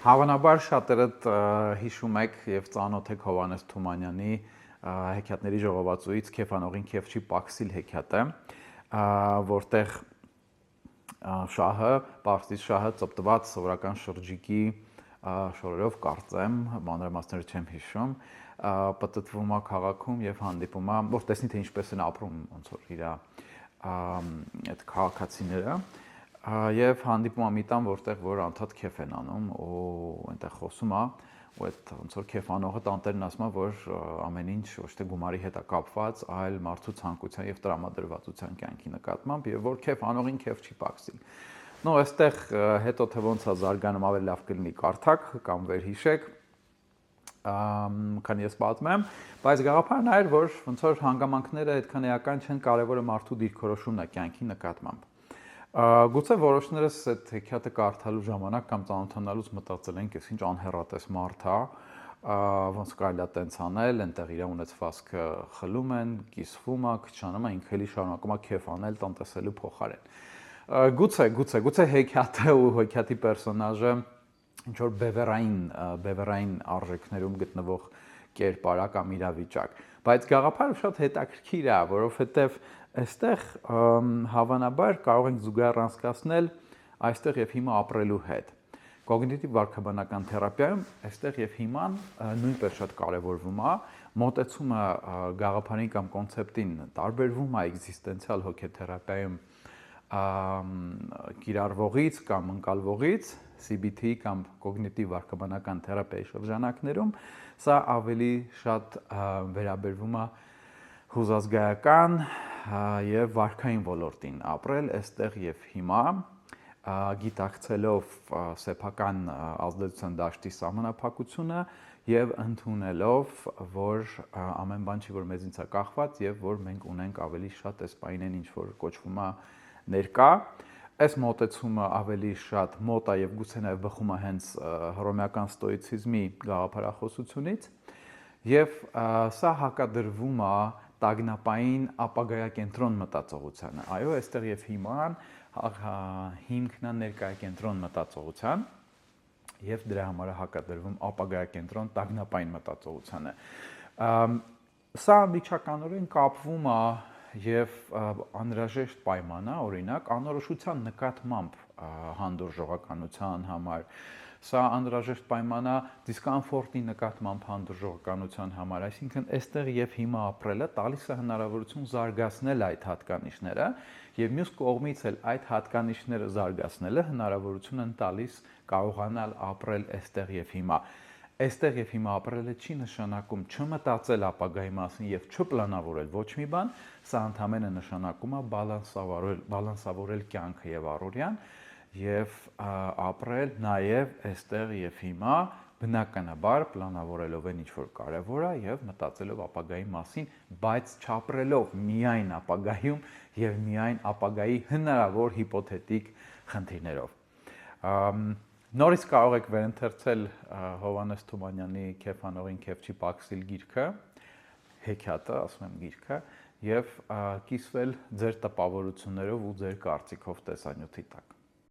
Հավանաբար շատերդ հիշում եք եւ ծանոթ եք Հովհաննես Թումանյանի հեքիաթների ժողովածուից Քեֆանողին քեֆ չի պակսիլ հեքիաթը, որտեղ շահը, Պարսից շահը ծպտված սովորական շրջիկի շորերով կարծեմ, մանրամասները չեմ հիշում, պտտվում է քաղաքում եւ հանդիպում է, որ տեսնի թե ինչպես են ապրում ոնց որ իր այդ քաղաքացիները եւ հանդիպում է մի տան, որտեղ որ անդադ քեֆ են անում ու այնտեղ խոսում է ու այդ ոնց որ քեֆանողը տանտերն ասում է, որ ամեն ինչ ոչ թե գումարի հետ է կապված, այլ մարդու ցանկության եւ տրամադրվածության կյանքի նկատմամբ եւ որ քեֆանողին քեֆ չի պակսիլ։ Ну, այստեղ հետո թե ոնց է զարգանում ավելի լավ կլինի կարդակ կամ վերհիշեք, քանի ես պատմեմ, բայց գաղափարն այն էր, որ ոնց որ հանգամանքները այդքան էական չեն, կարևորը մարդու դիրքորոշումն է կյանքի նկատմամբ։ Գուցե որոշներս այդ հեքիաթը կարդալու ժամանակ կամ ծանոթանալուց մտածել ենք, ինչ անհեռատես մարդ է, ոնց կարելի է տենց անել, այնտեղ իր ունեցվածքը խլում են, կիսվում է, քչանում է, ինքը էլի շարունակում է քեֆ անել տնտեսելու փոխարեն։ Գուցե հեքիաթը ու հեքիաթի պերսոնաժը ինչ որ բևեռային արժեքներում գտնվող կերպար է կամ իրավիճակ, բայց գաղափարը շատ հետաքրքիր է, որովհետև այստեղ հավանաբար կարող ենք զուգահեռ անցկացնել այստեղ եւ հիմա ապրելու հետ։ Կոգնիտիվ վարքաբանական թերապիայում այստեղ եւ հիման նույնպես շատ կարեւորվում է, մոտեցումը գաղափարին կամ կոնցեպտին տարբերվում է էկզիստենցիալ հոգեթերապիայում կիրառվողից կամ ընկալվողից, CBT կամ կոգնիտիվ վարքաբանական թերապիայի շրջանակներում, սա ավելի շատ վերաբերվում է հուզազգայական եւ վարքային ոլորտին ապրել այստեղ եւ հիմա, գիտակցելով սեփական ազդեցության դաշտի սահմանափակությունը եւ ընդունելով, որ ամեն բան չի, որ մեզնից է կախված եւ որ մենք ունենք ավելի շատ այս պայմանին ինչ որ կոչվում է ներկա, այս մոտեցումը ավելի շատ մոտ է եւ գուցե նաեւ բխում է հենց հռոմեական ստոիցիզմի գաղափարախոսությունից եւ սա հակադրվում է տագնապային ապագայակենտրոն մտածողությանը։ Այո, այստեղ եւ հիման հիմքն է ներկայակենտրոն մտածողության եւ դրա համար է հակադրվում ապագայակենտրոն տագնապային մտածողությանը։ Սա միջականորեն կապվում է եւ անհրաժեշտ պայման է, օրինակ, անորոշության նկատմամբ հանդուրժողականության համար, սա անհրաժեշտ պայման է դիսկոմֆորտի նկատմամբ հանդուրժողականության համար, այսինքն այստեղ եւ հիմա ապրելը տալիս է հնարավորություն զարգացնել այդ հատկանիշները եւ մյուս կողմից էլ այդ հատկանիշները զարգացնելը հնարավորություն են տալիս կարողանալ ապրել այստեղ եւ հիմա։ Այստեղ եւ հիմա ապրելը չի նշանակում չմտածել ապագայի մասին եւ չպլանավորել ոչ մի բան, սա ընդհանրապես նշանակում է բալանսավորել կյանքը եւ առօրյան եւ ապրել նաեւ այստեղ եւ հիմա, բնականաբար պլանավորելով այն ինչ որ կարեւոր է եւ մտածելով ապագայի մասին, բայց չապրելով միայն ապագայում եւ միայն ապագայի հնարավոր հիպոթետիկ խնդիրներով։ Նորից կարող եք վերընթերցել Հովհաննես Թումանյանի Քեֆանողին քեֆ չի պակսիլ գիրքը, հեքիաթը, ասում եմ գիրքը, եւ կիսվել ձեր տպավորություններով ու ձեր կարծիքով տեսանյութի տակ։